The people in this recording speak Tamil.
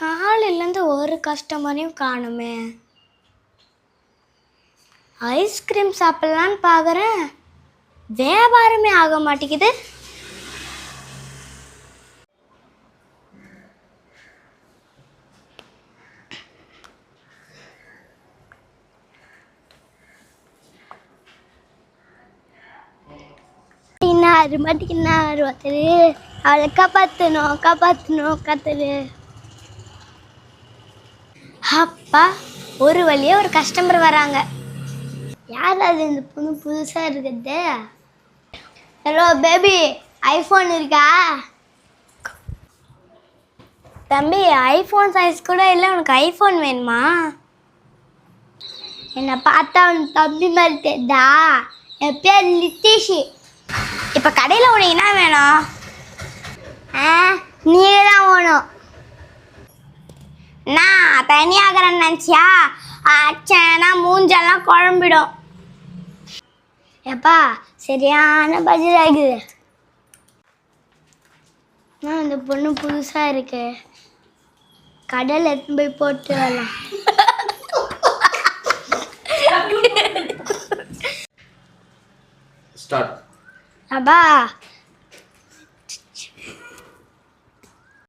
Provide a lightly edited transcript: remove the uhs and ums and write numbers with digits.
காலையிலேருந்து ஒரு கஸ்டமரையும் காணுமே. ஐஸ்கிரீம் சாப்பிட்லான்னு பார்க்குறேன், வியாபாரமே ஆக மாட்டேங்குது. மாட்டிக்கினாரு ஒருத்தர், அவளை காப்பாற்றணும் கத்துரு. அப்பா, ஒரு வழியாக ஒரு கஸ்டமர் வராங்க. யார் அது இந்த பொண்ணு புதுசாக இருக்குது? ஹலோ பேபி, ஐஃபோன் இருக்கா? தம்பி, ஐஃபோன் சைஸ் கூட இல்லை, உனக்கு ஐஃபோன் வேணுமா? என்னை பார்த்தா உன் தம்பி மாதிரி தெரியுதா? என் பேர் லித்தீஷி. இப்போ கடையில் உனக்கு என்ன வேணும்? நீங்கள் தான் வேணும். நான் தனியாகிறேன்னு நினச்சியா? அச்சனா மூஞ்செல்லாம் குழம்பிடும். எப்பா, சரியான பட்ஜெட் ஆகுது. இந்த பொண்ணு புதுசாக இருக்கு, கடையில் எடுத்துன்னு போய் போட்டு வரலாம். அப்பா,